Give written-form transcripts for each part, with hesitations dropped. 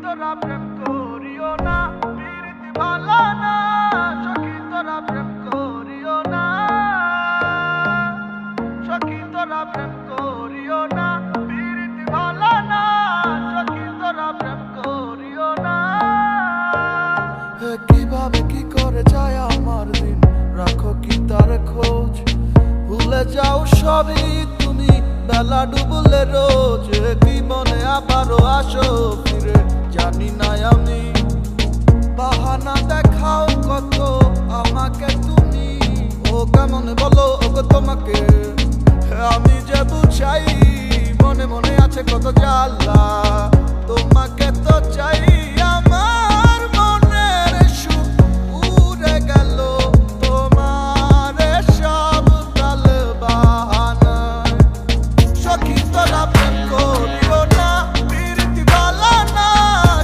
তোরা প্রেম করিও না, প্রীতি ভালো না। সখী তোরা প্রেম করিও না, সখী তোরা প্রেম করিও না, প্রীতি ভালো না। সখী তোরা প্রেম করিও না। কিভাবে কি করে যায় আমার দিন, রাখো কি তার খোঁজ? ভুলে যাও সবই তুমি বেলা ডুবলে রোজ। কি মনে আবারও আসো ফিরে, জানি না আমি। বাহানা দেখাও কত আমাকে তুমি, ও কেমন বলো ওগো তোমাকে আমি যে বুঝাই। মনে মনে আছে কত জ্বালা, তোমাকে তো চাই। আমার মনের সুখ উড়ে গেল তোমার সব তাল বাহানায়। সখী তোরা প্রেম করিও না, প্রীতি ভালো না।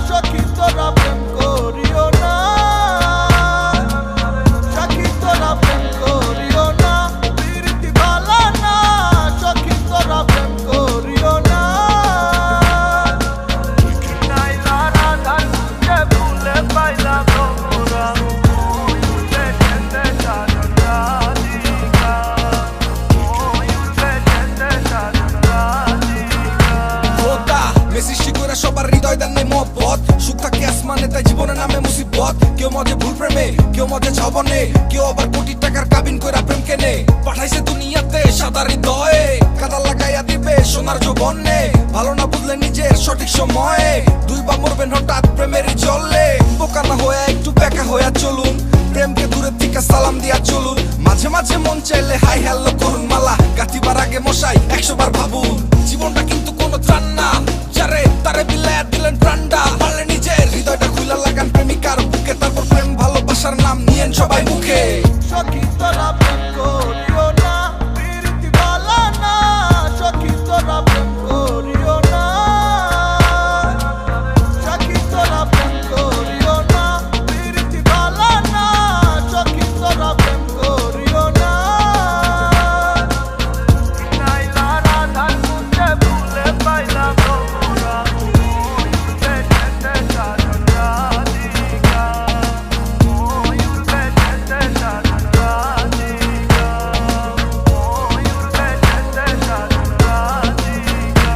সখী তোরা প্রেম করিও না, সখী তোরা প্রেম করিও না, প্রীতি ভালো না। সখী তোরা প্রেম করিও না। নাইলা রাধার খুঁজে ভুলে পাইলাম মোরা, ময়ূর বেশেতে সাজন রাধিকা, ময়ূর বেশেতে সাজন রাধিকা। খোদা মেসিষ্টি করে সবার হৃদয় দেন নাই মহব্বত। সুখ থাকে আসমানে তাই জীবনে নামে মুসিবত। কেউ মজে ভুল প্রেমে, কেউ মজে ছবনে, কেউ আবার কোটি টাকার কাবিন কইরা প্রেম কেনে। পাঠাইছে দুনিয়াতে সাদা হৃদয়ে, কাদা লাগাইয়া দিবে সোনার যৌবনে। ভালো না বুঝলে নিজের সঠিক সময়ে, দুইবার মরবেন হঠাৎ প্রেমের জলে। বোকা না হয়ে একটু বেকা হইয়া চলুন, প্রেমকে দূরের থেকে সালাম দিয়া চলুন। মাঝে মাঝে মন চাইলে হাই হ্যালো করুন, মালা গাঁথিবার আগে মশাই 100 বার ভাবুন। জীবনটা কিন্তু কোনো ত্রাণ না, যারে তারে বিলায়া দিলেন প্রাণটা। পারলে নিজের হৃদয়টা খুইলা লাগান প্রেমিকার বুকে, তারপর প্রেম ভালোবাসার নাম নিয়েন সবাই মুখে। সখী তোরা প্রেম করিও না, প্রীতি ভালো না। সখী তোরা প্রেম করিও না, সখী তোরা প্রেম করিও না, প্রীতি ভালো না। সখী তোরা প্রেম করিও না। নাইলা রাধার খুঁজে ভুলে পাইলাম মোরা, ময়ূর বেশেতে সাজন রাধিকা, ময়ূর বেশেতে সাজন রাধিকা, ময়ূর বেশেতে সাজন রাধিকা।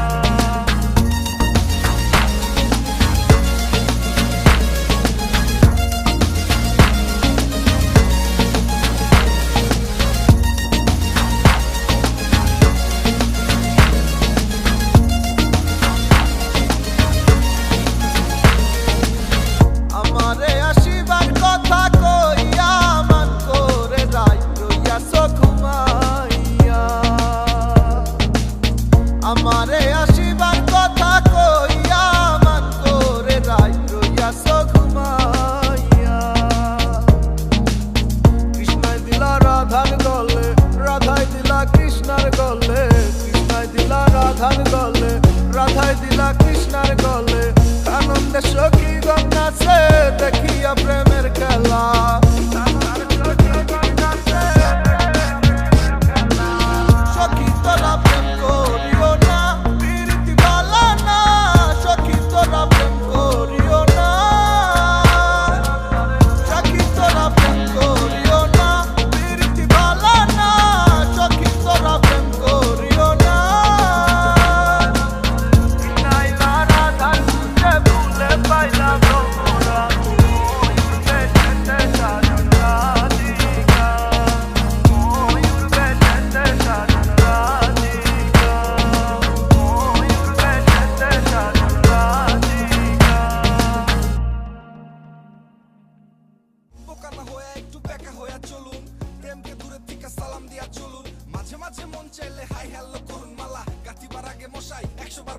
আমারে আসিবার কথা কইয়া মান করে রাই রইয়াছ ঘুমাইয়া। আমারে আসিবার কথা কইয়া মান করে রাই রইয়াছ ঘুমাইয়া। কৃষ্ণায় দিলা রাধার গলে, রাধাই দিলা কৃষ্ণার গলে। কৃষ্ণায় দিলা রাধার গলে, রাধাই দিলা কৃষ্ণার গলে। আনন্দে সখী গঙ্গাছে দেখিয়া প্রেমের খেলা। সখী তোরা প্রেম করিও না, প্রীতি ভালো না। সখী তোরা প্রেম করিও না, সখী তোরা প্রেম করিও না, প্রীতি ভালো না। সখী তোরা প্রেম করিও না। নাইলা রাধার খুঁজে ভুলে পাইলাম মোরা, ময়ূর বেশেতে সাজন রাধিকা, ময়ূর বেশেতে সাজন রাধিকা, ময়ূর বেশেতে সাজন রাধিকা। বোকা না হয়ে একটু বেকা হইয়া চলুন, প্রেমকে দূরের থেকে সালাম দিয়া চলুন। মাঝে মাঝে মন চাইলে হাই হ্যালো করুন, মালা গাঁথিবার আগে মশাই 100 বার